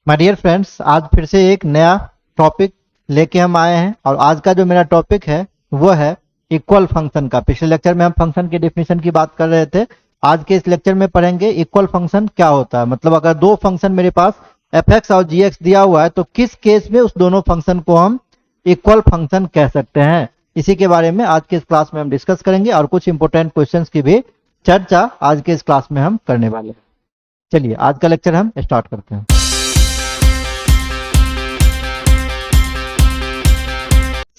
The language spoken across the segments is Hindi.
माय डियर फ्रेंड्स, आज फिर से एक नया टॉपिक लेके हम आए हैं और आज का जो मेरा टॉपिक है वो है इक्वल फंक्शन का। पिछले लेक्चर में हम फंक्शन की डेफिनेशन की बात कर रहे थे। आज के इस लेक्चर में पढ़ेंगे इक्वल फंक्शन क्या होता है। मतलब अगर दो फंक्शन मेरे पास एफ और जी दिया हुआ है तो किस केस में उस दोनों फंक्शन को हम इक्वल फंक्शन कह सकते हैं। इसी के बारे में आज के इस क्लास में हम डिस्कस करेंगे और कुछ इंपोर्टेंट क्वेश्चंस की भी चर्चा आज के इस क्लास में हम करने वाले हैं। चलिए आज का लेक्चर हम स्टार्ट करते हैं।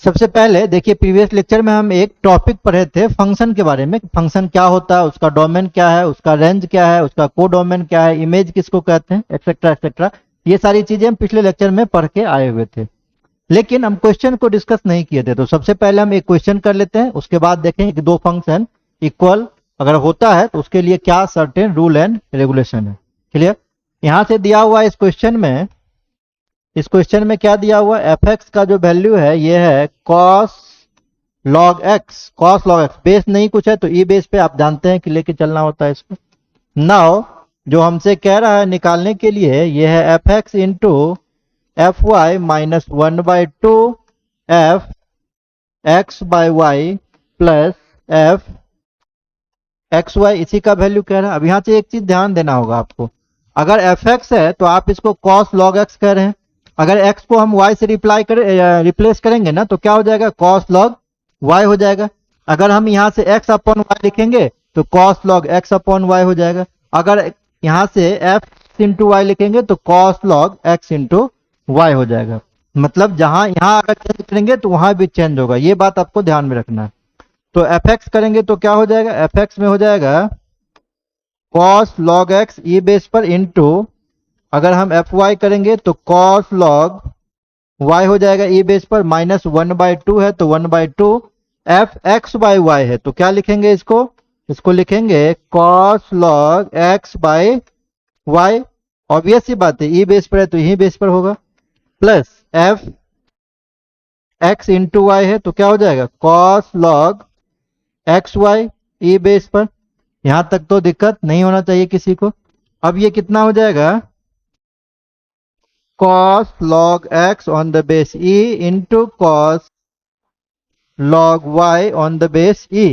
सबसे पहले देखिए, प्रीवियस लेक्चर में हम एक टॉपिक पढ़े थे फंक्शन के बारे में। फंक्शन क्या होता है, उसका डोमेन क्या है, उसका रेंज क्या है, उसका कोडोमेन क्या है, इमेज किसको कहते हैं, एक्सेट्रा एक्सेट्रा। ये सारी चीजें हम पिछले लेक्चर में पढ़ के आए हुए थे, लेकिन हम क्वेश्चन को डिस्कस नहीं किए थे। तो सबसे पहले हम एक क्वेश्चन कर लेते हैं, उसके बाद देखेंगे कि दो फंक्शन इक्वल अगर होता है तो उसके लिए क्या सर्टेन रूल एंड रेगुलेशन है। क्लियर। यहां से दिया हुआ इस क्वेश्चन में क्या दिया हुआ है, एफ एक्स का जो वैल्यू है ये है cos log x. Cos log x base नहीं कुछ है तो ई बेस पे आप जानते हैं कि लेके चलना होता है इसको। नाउ जो हमसे कह रहा है निकालने के लिए ये है F X into F Y minus 1/2 F X by Y plus F X Y, इसी का वैल्यू कह रहा है। अब यहां से एक चीज ध्यान देना होगा आपको, अगर एफ एक्स है तो आप इसको कॉस लॉग एक्स कह रहे हैं। अगर x को हम y से रिप्लेस करेंगे ना तो क्या हो जाएगा, cos log y हो जाएगा। अगर हम यहाँ से x अपॉन y लिखेंगे तो cos log x upon y हो जाएगा। अगर यहाँ से f इंटू वाई लिखेंगे तो cos log x into Y हो जाएगा। मतलब जहां यहाँ अगर चेंज करेंगे तो वहां भी चेंज होगा, ये बात आपको ध्यान में रखना है। तो एफ एक्स करेंगे तो क्या हो जाएगा, एफ एक्स में हो जाएगा cos log x ई बेस पर इंटू, अगर हम एफ वाई करेंगे तो cos log y हो जाएगा ई बेस पर माइनस 1/2 है तो 1/2 एफ एक्स बाई वाई है तो क्या लिखेंगे इसको लिखेंगे cos log x by y. Obvious सी बात है, ई बेस पर है तो यही बेस पर होगा, plus F X into Y है तो क्या हो जाएगा cos log X Y E base पर। यहां तक तो दिक्कत नहीं होना चाहिए किसी को। अब ये कितना हो जाएगा, cos log x on the base e into cos log y on the base e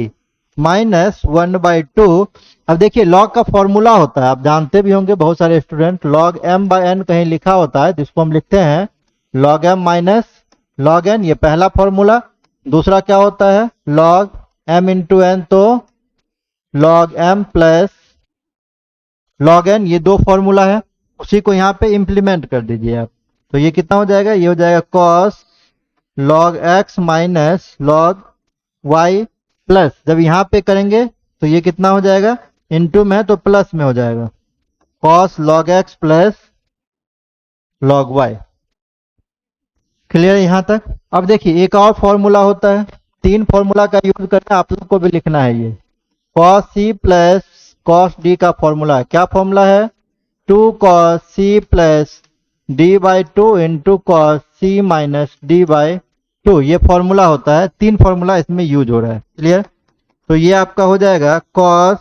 minus 1/2। अब देखिए लॉग का फॉर्मूला होता है, आप जानते भी होंगे बहुत सारे स्टूडेंट, log m बाय n कहीं लिखा होता है जिसको हम लिखते हैं log m minus log n, ये पहला फॉर्मूला। दूसरा क्या होता है log m इंटू n, तो log m plus log n, ये दो फॉर्मूला है, उसी को यहाँ पे इंप्लीमेंट कर दीजिए आप। तो ये कितना हो जाएगा, ये हो जाएगा cos log x minus log y plus, जब यहाँ पे करेंगे तो ये कितना हो जाएगा, इनटू में तो प्लस में हो जाएगा cos log x plus log y। Clear यहाँ तक। अब देखिए एक और फॉर्मूला होता है, तीन फॉर्मूला का यूज करना आप लोग को भी लिखना है। ये cos c plus cos d का फॉर्मूला है। क्या फॉर्मूला है, 2 cos c plus d/2 into cos c minus d/2, ये फॉर्मूला होता है। तीन फॉर्मूला इसमें यूज हो रहा है। क्लियर। तो ये आपका हो जाएगा cos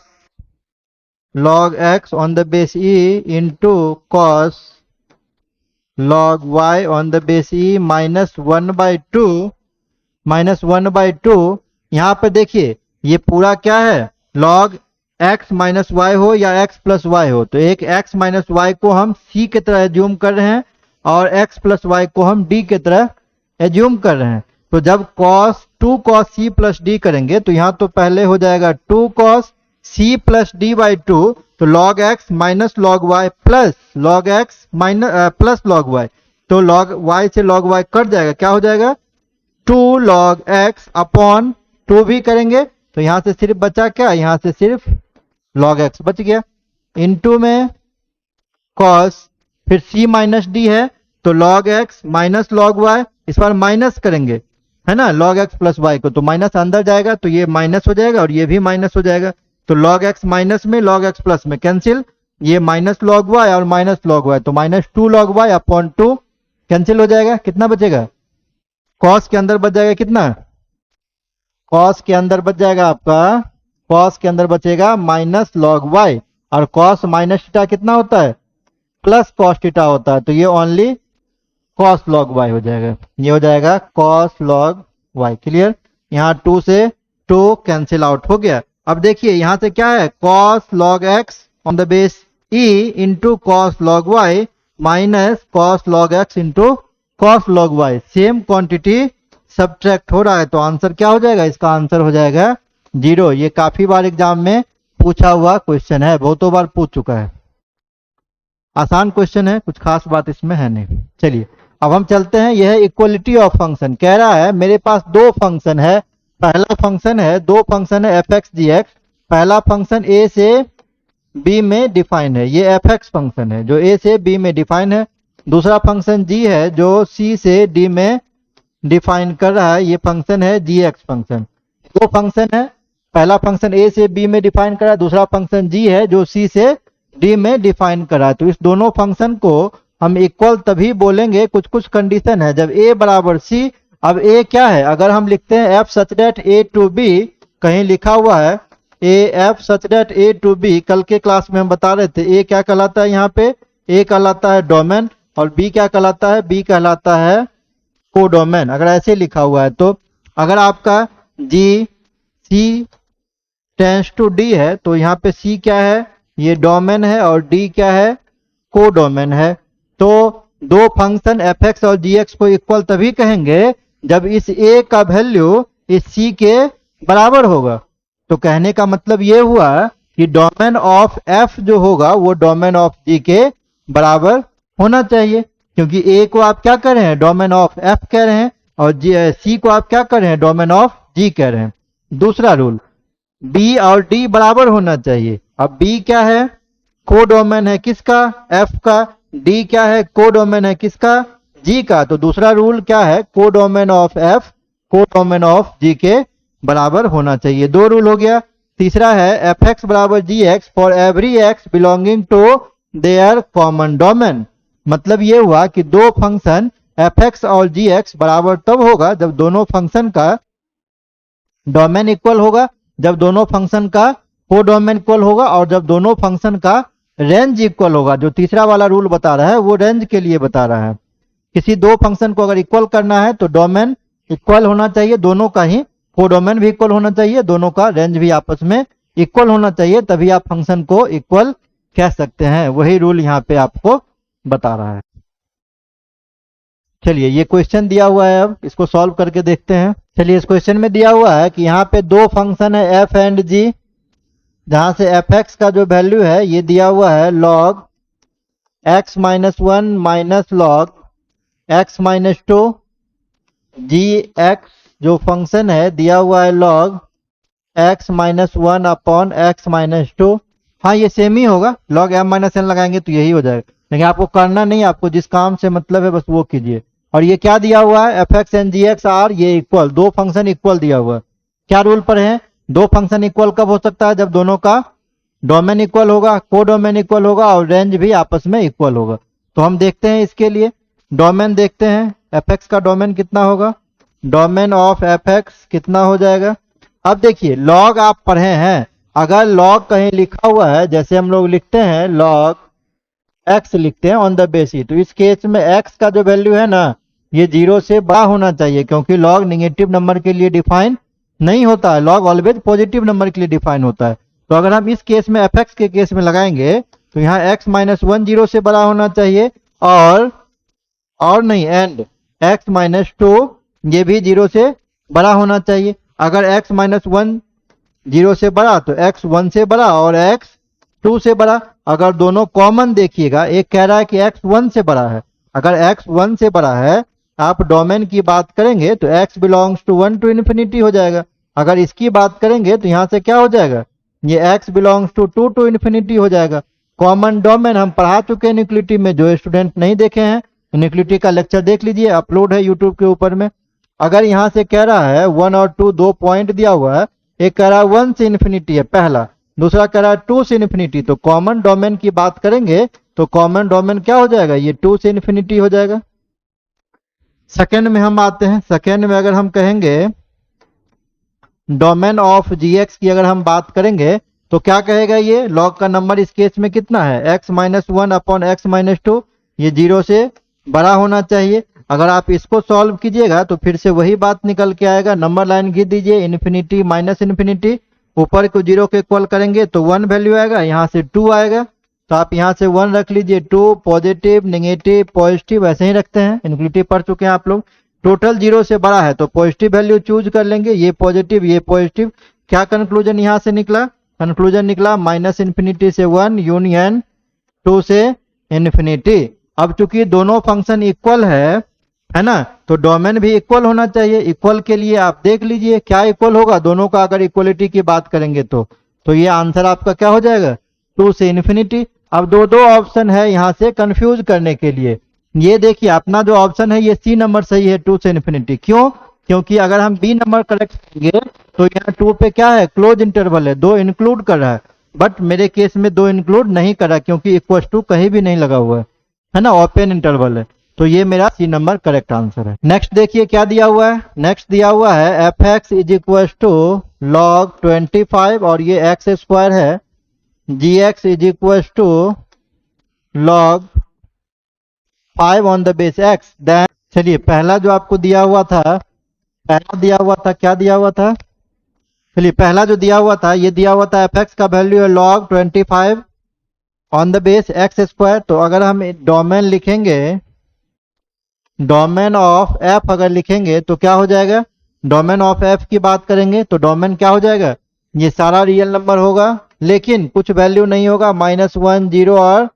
log x on the base e into cos log y on the base e minus 1/2 यहाँ पे देखिए ये पूरा क्या है, log x माइनस वाई हो या x प्लस वाई हो, तो एक x माइनस वाई को हम c की तरह एज्यूम कर रहे हैं और x प्लस वाई को हम d की तरह एज्यूम कर रहे हैं। तो जब2 cos c प्लस d करेंगे तो यहाँ तो पहले हो जाएगा 2 cos c प्लस d/2, तो log x minus log y plus log x minus plus log y, तो log y से log y कट जाएगा, क्या हो जाएगा 2 log x अपॉन 2 भी करेंगे तो यहाँ से सिर्फ बचा क्या, यहाँ से सिर्फ log x बच गया, इनटू में cos, फिर c माइनस d है तो log x minus log y, इस बार माइनस करेंगे है ना log x प्लस y को, तो माइनस अंदर जाएगा तो ये माइनस हो जाएगा और ये भी माइनस हो जाएगा। तो log x माइनस में log x प्लस में कैंसिल, ये माइनस log y और माइनस log y, तो minus 2 log y upon 2 cancel हो जाएगा। कितना बचेगा, cos के अंदर बच जाएगा कितना, cos के अंदर बच जाएगा आपका, cos के अंदर बचेगा माइनस log y, और cos माइनस थीटा कितना होता है प्लस कॉस थीटा होता है, तो ये ओनली कॉस लॉग वाई हो जाएगा, ये हो जाएगा कॉस लॉग वाई। क्लियर? यहाँ 2 से 2 कैंसिल आउट हो गया। अब देखिए यहाँ से क्या है, cos log X on the base E into cos log Y minus cos log X into cos log Y, same quantity subtract हो रहा है, तो आंसर क्या हो जाएगा, इसका आंसर हो जाएगा 0। ये काफी बार एग्जाम में पूछा हुआ क्वेश्चन है, बहुतों बार पूछ चुका है, आसान क्वेश्चन है, कुछ खास बात इसमें है नहीं। चलिए अब हम चलते हैं, यह है इक्वलिटी ऑफ फंक्शन। कह रहा है मेरे पास दो फंक्शन है, पहला फंक्शन है, दो फंक्शन है एफ एक्स जी एक्स। पहला फंक्शन ए से बी में डिफाइन है, ये एफ एक्स फंक्शन है जो ए से बी में डिफाइन है। दूसरा फंक्शन जी है जो सी से डी में डिफाइन कर रहा है, ये फंक्शन है जी एक्स फंक्शन। दो फंक्शन है, पहला फंक्शन ए से बी में डिफाइन कर रहा है, दूसरा फंक्शन जी है जो सी से डी में डिफाइन कर रहा है। तो इस दोनों फंक्शन को हम इक्वल तभी बोलेंगे, कुछ कुछ कंडीशन है, जब ए बराबर सी। अब ए क्या है, अगर हम लिखते हैं F such that A to B, कहीं लिखा हुआ है A F such that A to B, कल के क्लास में हम बता रहे थे ए क्या कहलाता है, यहाँ पे ए कहलाता है डोमेन और बी क्या कहलाता है, बी कहलाता है कोडोमेन। अगर ऐसे लिखा हुआ है तो अगर आपका जी सी टेंस टू डी है तो यहाँ पे सी क्या है, ये डोमेन है और डी क्या है, कोडोमेन है। तो दो फंक्शन एफ एक्स और जी एक्स को इक्वल तभी कहेंगे जब इस ए का वैल्यू इस सी के बराबर होगा। तो कहने का मतलब ये हुआ कि डोमेन ऑफ एफ जो होगा वो डोमेन ऑफ जी के बराबर होना चाहिए, क्योंकि ए को आप क्या कर रहे हैं, डोमेन ऑफ एफ कह रहे हैं, और सी को आप क्या कर रहे हैं, डोमेन ऑफ जी कह रहे हैं। दूसरा रूल, बी और डी बराबर होना चाहिए। अब बी क्या है, कोडोमेन है किसका, एफ का। डी क्या है, कोडोमेन है किसका, जी का। तो दूसरा रूल क्या है, codomain of f codomain of g के बराबर होना चाहिए। दो रूल हो गया। तीसरा है एफ एक्स बराबर g x for every x belonging to their common domain. मतलब ये हुआ कि दो फंक्शन एफ एक्स और जी एक्स बराबर तब होगा जब दोनों फंक्शन का डोमेन इक्वल होगा, जब दोनों फंक्शन का कोडोमेन इक्वल होगा और जब दोनों फंक्शन का रेंज इक्वल होगा। जो तीसरा वाला रूल बता रहा है वो रेंज के लिए बता रहा है। किसी दो फंक्शन को अगर इक्वल करना है तो डोमेन इक्वल होना चाहिए दोनों का ही, कोडोमेन भी इक्वल होना चाहिए, दोनों का रेंज भी आपस में इक्वल होना चाहिए, तभी आप फंक्शन को इक्वल कह सकते हैं। वही रूल यहाँ पे आपको बता रहा है। चलिए ये क्वेश्चन दिया हुआ है, अब इसको सॉल्व करके देखते हैं। चलिए इस क्वेश्चन में दिया हुआ है कि यहाँ पे दो फंक्शन है एफ एंड जी, जहां से एफ एक्स का जो वैल्यू है ये दिया हुआ है log x minus one minus log x minus two, जी एक्स जो फंक्शन है दिया हुआ है log x minus one upon x minus two. हाँ ये सेम ही होगा, लॉग एम माइनस एन लगाएंगे तो यही हो जाएगा, लेकिन आपको करना नहीं, आपको जिस काम से मतलब है बस वो कीजिए। और ये क्या दिया हुआ है, F X and G X are ये इक्वल, दो फंक्शन इक्वल दिया हुआ है। क्या रूल पर है, दो फंक्शन इक्वल कब हो सकता है, जब दोनों का डोमेन इक्वल होगा, कोडोमेन इक्वल होगा और रेंज भी आपस में इक्वल होगा। तो हम देखते हैं इसके लिए डोमेन देखते हैं, एफ एक्स का डोमेन कितना होगा, डोमेन ऑफ एफ एक्स कितना हो जाएगा। अब देखिए लॉग आप पढ़े हैं, अगर लॉग कहीं लिखा हुआ है, जैसे हम लोग लिखते हैं लॉग एक्स लिखते हैं ऑन द बेस ई, तो इस केस में एक्स का जो वैल्यू है ना ये 0 से बड़ा होना चाहिए, क्योंकि लॉग नेगेटिव नंबर के लिए डिफाइन नहीं होता है, लॉग ऑलवेज पॉजिटिव नंबर के लिए डिफाइन होता है। तो अगर हम इस केस में एफ एक्स के केस में लगाएंगे तो यहाँ एक्स माइनस वन 0 से बड़ा होना चाहिए, और नहीं एंड एक्स माइनस टू ये भी 0 से बड़ा होना चाहिए। अगर एक्स माइनस वन 0 से बड़ा तो एक्स 1 से बड़ा और एक्स 2 से बड़ा। अगर दोनों कॉमन देखिएगा, एक कह रहा है कि एक्स 1 से बड़ा है, अगर एक्स 1 से बड़ा है आप डोमेन की बात करेंगे तो X belongs to 1 to infinity हो जाएगा। अगर इसकी बात करेंगे तो यहाँ से क्या हो जाएगा, ये X belongs to 2 to infinity हो जाएगा। कॉमन डोमेन हम पढ़ा चुके हैं न्यूक्लिटी में, जो स्टूडेंट नहीं देखे हैं न्यूक्लिटी का लेक्चर देख लीजिए, अपलोड है यूट्यूब के ऊपर में। अगर यहाँ से कह रहा है 1 और 2 दो पॉइंट दिया हुआ है, एक कह रहा है 1 से इन्फिनिटी है पहला, दूसरा कह रहा है 2 से इन्फिनिटी, तो कॉमन डोमेन की बात करेंगे तो कॉमन डोमेन क्या हो जाएगा, ये 2 से इन्फिनिटी हो जाएगा। सेकेंड में हम आते हैं, सेकेंड में अगर हम कहेंगे डोमेन ऑफ जी एक्स की अगर हम बात करेंगे तो क्या कहेगा ये लॉग का नंबर इस केस में कितना है x minus one upon x minus to, ये 0 से बड़ा होना चाहिए। अगर आप इसको सॉल्व कीजिएगा तो फिर से वही बात निकल के आएगा। नंबर लाइन गिर दीजिए, इन्फिनिटी माइनस इन्फिनिटी, ऊपर को 0 के इक्वल करेंगे तो 1 वैल्यू आएगा, यहाँ से 2 आएगा, तो आप यहाँ से 1 रख लीजिए। 2 पॉजिटिव नेगेटिव पॉजिटिव ऐसे ही रखते हैं, इन्फिनिटी पढ़ चुके हैं आप लोग। टोटल 0 से बड़ा है तो पॉजिटिव वैल्यू चूज कर लेंगे, ये पॉजिटिव ये पॉजिटिव। क्या कंक्लूजन यहाँ से निकला? कंक्लूजन निकला माइनस इन्फिनिटी से 1 यूनियन 2 से इन्फिनिटी। अब चूंकि दोनों फंक्शन इक्वल है ना, तो डोमेन भी इक्वल होना चाहिए। इक्वल के लिए आप देख लीजिए क्या इक्वल होगा दोनों का, अगर इक्वलिटी की बात करेंगे तो ये आंसर आपका क्या हो जाएगा 2 से इन्फिनिटी। अब दो ऑप्शन है यहाँ से कंफ्यूज करने के लिए। ये देखिए अपना जो ऑप्शन है ये सी नंबर सही है 2 से इन्फिनिटी। क्यों? क्योंकि अगर हम बी नंबर करेक्ट करेंगे तो यहाँ 2 पे क्या है क्लोज इंटरवल है, 2 इंक्लूड कर रहा है, बट मेरे केस में 2 इंक्लूड नहीं कर रहा क्योंकि इक्वल टू कहीं भी नहीं लगा हुआ है ना, ओपन इंटरवल है। तो ये मेरा सी नंबर करेक्ट आंसर है। नेक्स्ट देखिए क्या दिया हुआ है। नेक्स्ट दिया हुआ है F x is equal to log 25 और ये एक्स स्क्वायर है, g x is equal to log 5 on the base x. Then चलिए पहला जो आपको दिया हुआ था, पहला दिया हुआ था क्या दिया हुआ था, चलिए पहला जो दिया हुआ था ये दिया हुआ था एफ एक्स का वैल्यू है log 25 on the base x square. तो अगर हम डोमेन लिखेंगे, डोमेन ऑफ एफ अगर लिखेंगे तो क्या हो जाएगा, डोमेन ऑफ एफ की बात करेंगे तो डोमेन क्या हो जाएगा, ये सारा रियल नंबर होगा लेकिन कुछ वैल्यू नहीं होगा, -1 0 और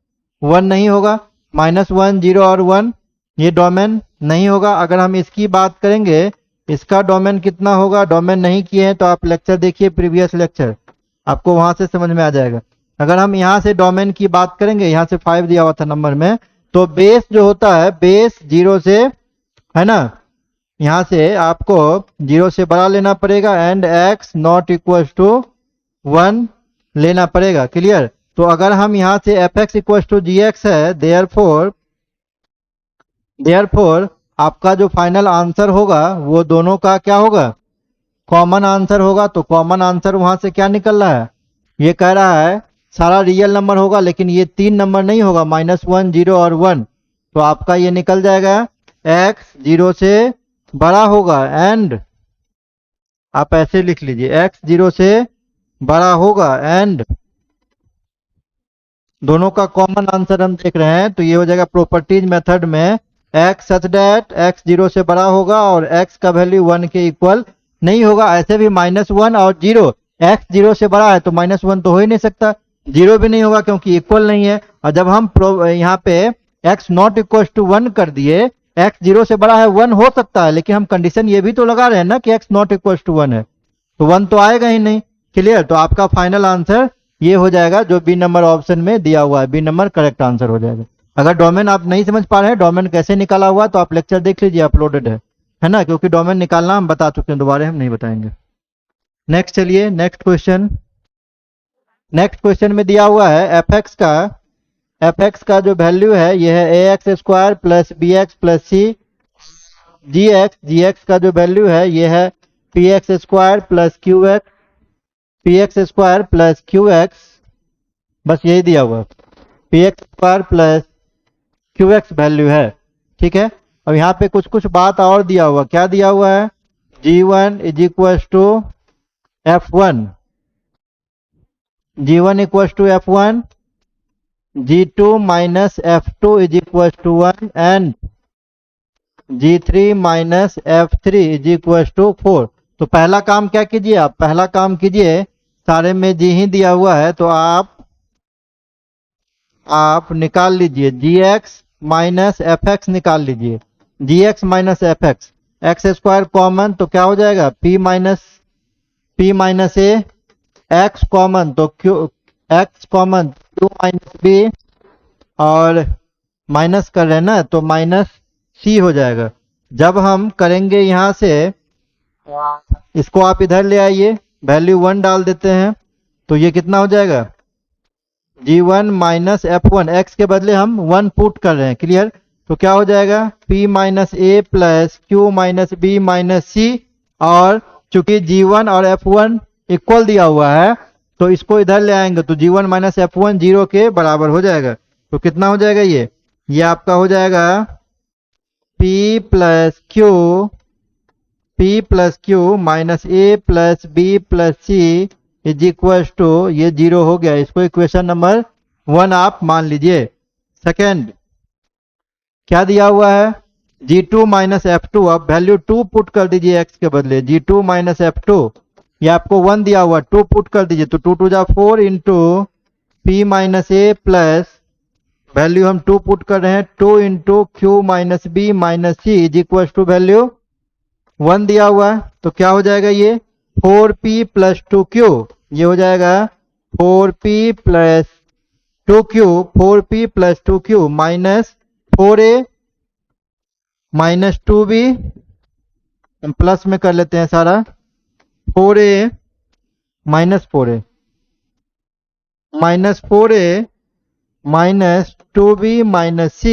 1 नहीं होगा, -1 0 और 1 ये डोमेन नहीं होगा। अगर हम इसकी बात करेंगे इसका डोमेन कितना होगा, डोमेन नहीं किए हैं तो आप लेक्चर देखिए प्रीवियस लेक्चर, आपको वहां से समझ में आ जाएगा। अगर हम यहाँ से डोमेन की बात करेंगे, यहाँ से 5 दिया हुआ था नंबर में, तो बेस जो होता है बेस 0 से है ना, यहाँ से आपको 0 से बड़ा लेना पड़ेगा and x not equal to 1 लेना पड़ेगा। क्लियर? तो अगर हम यहाँ से F X equal to ji X है, देयरफॉर आपका जो फाइनल आंसर होगा वो दोनों का क्या होगा, कॉमन आंसर होगा। तो कॉमन आंसर वहां से क्या निकल रहा है, ये कह रहा है सारा रियल नंबर होगा लेकिन ये 3 नंबर नहीं होगा, -1 0 और 1। तो आपका ये निकल जाएगा x 0 से बड़ा होगा एंड आप ऐसे लिख लीजिए x 0 से बड़ा होगा एंड दोनों का कॉमन आंसर हम देख रहे हैं तो ये हो जाएगा प्रॉपर्टीज मेथड में x सच दैट x 0 से बड़ा होगा और x का वैल्यू 1 के इक्वल नहीं होगा। ऐसे भी -1 और 0, x 0 से बड़ा है तो -1 तो हो ही नहीं सकता, 0 भी नहीं होगा क्योंकि इक्वल नहीं है। और जब हम यहाँ पे x नॉट इक्वल टू 1 कर दिए, x 0 से बड़ा है 1 हो सकता है लेकिन हम कंडीशन ये भी तो लगा रहे हैं ना कि x नॉट इक्वल टू 1 है, तो 1 तो आएगा ही नहीं। क्लियर? तो आपका फाइनल आंसर ये हो जाएगा जो बी नंबर ऑप्शन में दिया हुआ है, बी नंबर करेक्ट आंसर हो जाएगा। अगर डोमेन आप नहीं समझ पा रहे हैं डोमेन कैसे निकाला हुआ तो आप लेक्चर देख लीजिए, अपलोडेड है ना, क्योंकि डोमेन निकालना हम बता चुके हैं, दोबारा हम नहीं बताएंगे। नेक्स्ट चलिए नेक्स्ट क्वेश्चन। नेक्स्ट क्वेश्चन में दिया हुआ है एफ एक्स का जो वैल्यू है ये है a x square plus b x plus c, g x का जो वैल्यू है ये है p x square plus q x, p x square plus q x, बस यही दिया हुआ है, p x square plus q x value है। ठीक है, अब यहाँ पे कुछ बात और दिया हुआ, क्या दिया हुआ है, g1 is equal to f1, g1 equal to f1, g2 minus f2 is equal to 1 and g3 minus f3 is equal to 4। तो पहला काम क्या कीजिए, आप पहला काम कीजिए, सारे में जी ही दिया हुआ है तो आप निकाल लीजिए gx माइनस एफ एक्स निकाल लीजिए, gx minus F X, X square common तो क्या हो जाएगा p माइनस ए, x कॉमन तो q, x common q minus B और माइनस कर रहे हैं ना तो माइनस सी हो जाएगा। जब हम करेंगे यहाँ से इसको आप इधर ले आइए, वैल्यू 1 डाल देते हैं तो ये कितना हो जाएगा, g1 माइनस f1, x के बदले हम 1 पुट कर रहे हैं। क्लियर? तो क्या हो जाएगा p minus a plus q minus b minus c, और चूंकि g1 और f1 इक्वल दिया हुआ है तो इसको इधर ले आएंगे तो G1 माइनस F1 0 के बराबर हो जाएगा। तो कितना हो जाएगा ये आपका हो जाएगा P plus Q minus A plus B plus C is equal to ये 0 हो गया। इसको इक्वेशन नंबर 1 आप मान लीजिए। सेकेंड क्या दिया हुआ है G2 माइनस F2, अब वैल्यू 2 पुट कर दीजिए x के बदले। G2 माइनस F2 ये आपको 1 दिया हुआ, 2 पुट कर दीजिए तो 2 2 जा 4 into P minus A plus value हम 2 पुट कर रहे हैं 2 into Q minus B minus C is equal to value 1 दिया हुआ है। तो क्या हो जाएगा ये 4P प्लस 2Q, ये हो जाएगा 4P plus 2Q, 4P plus 2Q minus 4A minus 2B, हम प्लस में कर लेते हैं सारा 4A minus 4A minus 4A minus 2B minus C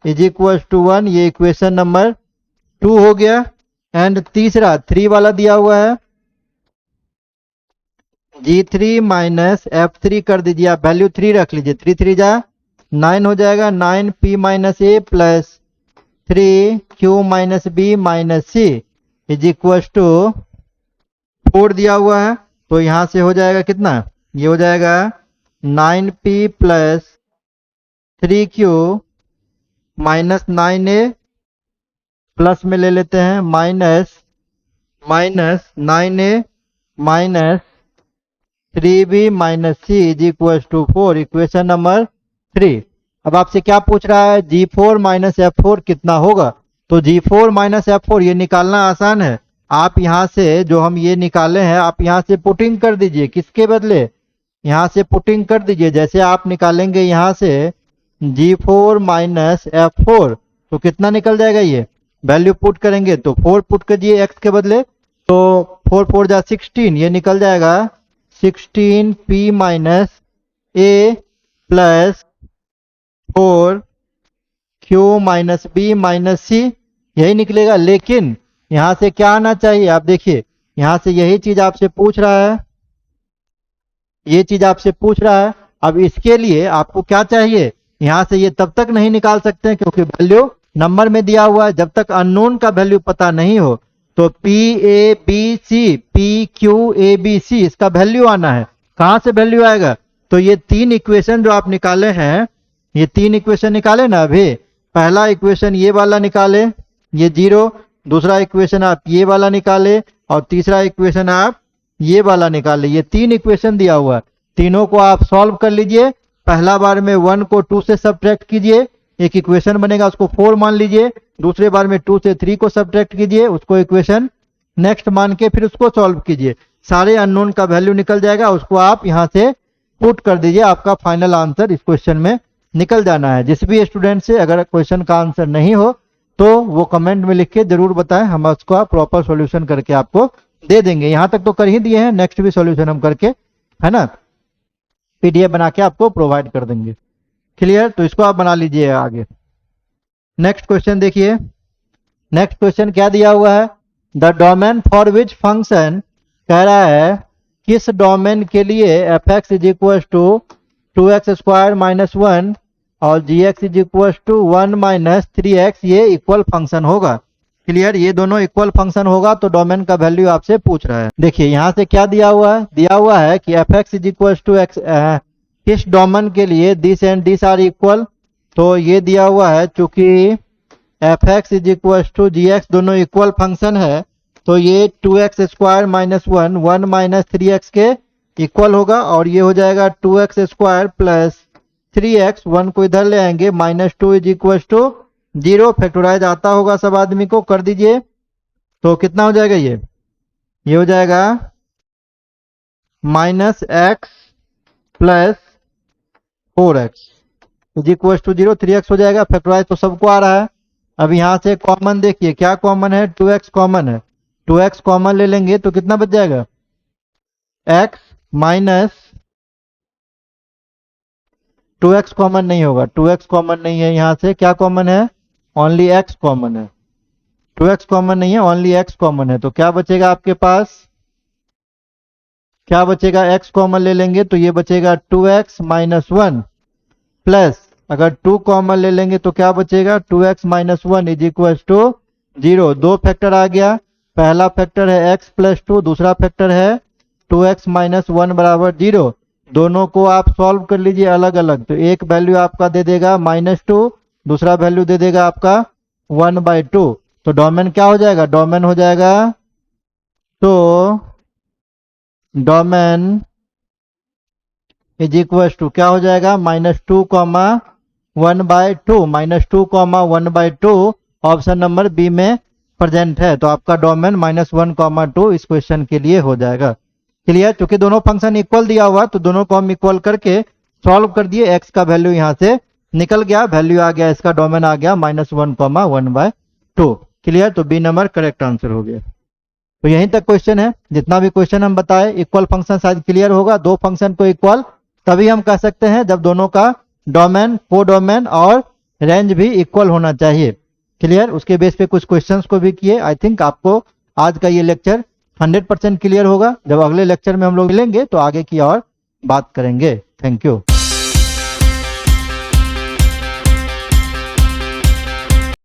is equal to 1। ये इक्वेशन नंबर 2 हो गया। एंड तीसरा 3 वाला दिया हुआ है G3 माइनस F3 कर दीजिए, आप वैल्यू 3 रख लीजिए, 3 3 जा 9 हो जाएगा, 9P minus A plus 3Q minus B minus C is equal to 4 दिया हुआ है। तो यहां से हो जाएगा कितना, ये हो जाएगा 9P plus 3Q minus 9A plus में ले लेते हैं minus 9A minus 3B minus C is equal to 4, equation number 3। अब आपसे क्या पूछ रहा है G4 माइनस F4 कितना होगा। तो G4 माइनस F4 ये निकालना आसान है। आप यहां से जो हम ये निकाले हैं आप यहां से पुटिंग कर दीजिए, किसके बदले यहां से पुटिंग कर दीजिए। जैसे आप निकालेंगे यहां से G4 माइनस F4 तो कितना निकल जाएगा, ये वैल्यू पुट करेंगे तो 4 पुट करिए x के बदले, तो 4 4 जा 16, ये निकल जाएगा 16P minus A plus 4Q minus B minus C यही निकलेगा। लेकिन यहां से क्या आना चाहिए, आप देखिए यहां से यही चीज आपसे पूछ रहा है, ये चीज आपसे पूछ रहा है। अब इसके लिए आपको क्या चाहिए, यहां से ये तब तक नहीं निकाल सकते हैं क्योंकि वैल्यू नंबर में दिया हुआ है। जब तक अननोन का वैल्यू पता नहीं हो तो PQABC इसका वैल्यू आना है। कहां से वैल्यू आएगा, तो ये 3 इक्वेशन जो आप निकाले हैं, ये 3 इक्वेशन निकाले ना अभी, पहला इक्वेशन ये वाला निकाले ये 0, दूसरा इक्वेशन आप ये वाला निकाले और तीसरा इक्वेशन आप ये वाला निकाले। ये 3 इक्वेशन दिया हुआ है, तीनों को आप सॉल्व कर लीजिए। पहला बार में 1 को 2 से सब्ट्रैक्ट कीजिए, एक इक्वेशन बनेगा उसको 4 मान लीजिए। दूसरे बार में 2 से 3 को सब्ट्रैक्ट कीजिए, उसको इक्वेशन नेक्स्ट मान के फिर उसको सॉल्व कीजिए। सारे अननोन का वैल्यू निकल जाएगा, उसको आप यहां से पुट कर दीजिए, आपका फाइनल आंसर इस क्वेश्चन में निकल जाना है। जिस भी स्टूडेंट से अगर क्वेश्चन का आंसर नहीं हो तो वो कमेंट में लिख के जरूर बताएं, हम उसका प्रॉपर सॉल्यूशन करके आपको दे देंगे। यहां तक तो कर ही दिए हैं, नेक्स्ट भी सॉल्यूशन हम करके है ना PDF बना के आपको प्रोवाइड कर देंगे। क्लियर, तो इसको आप बना लीजिए आगे। नेक्स्ट क्वेश्चन देखिए, नेक्स्ट क्वेश्चन क्या दिया हुआ है, the domain for which function, कह रहा है किस डोमेन के लिए f(x) is equal to 2x square minus 1 और gx is equal to 1 minus 3x ये इक्वल फंक्शन होगा। क्लियर, ये दोनों इक्वल फंक्शन होगा तो डोमेन का वैल्यू आपसे पूछ रहा है। देखिए यहां से क्या दिया हुआ है, दिया हुआ है कि f(x) is equal to x, किस डोमेन के लिए this and this are equal. तो ये दिया हुआ है चूंकि f(x) is equal to gx दोनों इक्वल फंक्शन है तो ये 2x square minus 1 1 minus 3x के इक्वल होगा और ये हो जाएगा 2x स्क्वायर प्लस 3x, 1 को इधर ले आएंगे minus 2 is equal to 0। Factorise आता होगा सब आदमी को, कर दीजिए तो कितना हो जाएगा, ये हो जाएगा minus x plus 4x is equal to 0, 3x हो जाएगा। फैक्टराइज तो सबको आ रहा है। अब यहां से कॉमन देखिए क्या कॉमन है, 2x कॉमन है, 2x कॉमन ले लेंगे तो कितना बच जाएगा, x माइनस 2x कॉमन नहीं होगा, 2x कॉमन नहीं है, यहां से क्या कॉमन है, ओनली x कॉमन है। 2x कॉमन नहीं है, ओनली x कॉमन है, तो क्या बचेगा आपके पास क्या बचेगा, x कॉमन ले लेंगे तो ये बचेगा 2x माइनस 1 प्लस अगर 2 कॉमन ले लेंगे तो क्या बचेगा 2x minus 1 is equal to 0। दो फैक्टर आ गया, पहला फैक्टर है x प्लस 2, दूसरा फैक्टर है 2x माइनस 1 बराबर 0। दोनों को आप सॉल्व कर लीजिए अलग अलग, तो एक वैल्यू आपका दे देगा -2, दूसरा वैल्यू दे देगा आपका 1/2। तो डोमेन क्या हो जाएगा, डोमेन हो जाएगा, तो डोमेन इज इक्वल टू क्या हो जाएगा -2 comma 1/2, -2 comma 1/2 option number B में प्रेजेंट है। तो आपका डोमेन -1,2 इस क्वेश्चन के लिए हो जाएगा। क्लियर, क्योंकि दोनों फंक्शन इक्वल दिया हुआ तो दोनों को हम इक्वल करके सॉल्व कर दिए, एक्स का वैल्यू यहाँ से निकल गया, वैल्यू आ गया, इसका डोमेन आ गया -1,1/2। क्लियर, तो बी नंबर करेक्ट आंसर हो गया। तो यहीं तक क्वेश्चन है, जितना भी क्वेश्चन हम बताए इक्वल फंक्शन शायद क्लियर होगा। दो फंक्शन को इक्वल तभी हम कह सकते हैं जब दोनों का डोमेन, को डोमेन और रेंज भी इक्वल होना चाहिए। क्लियर, उसके बेस पे कुछ क्वेश्चंस को भी किए। आई थिंक आपको आज का ये लेक्चर 100% क्लियर होगा। जब अगले लेक्चर में हम लोग मिलेंगे तो आगे की और बात करेंगे। Thank you.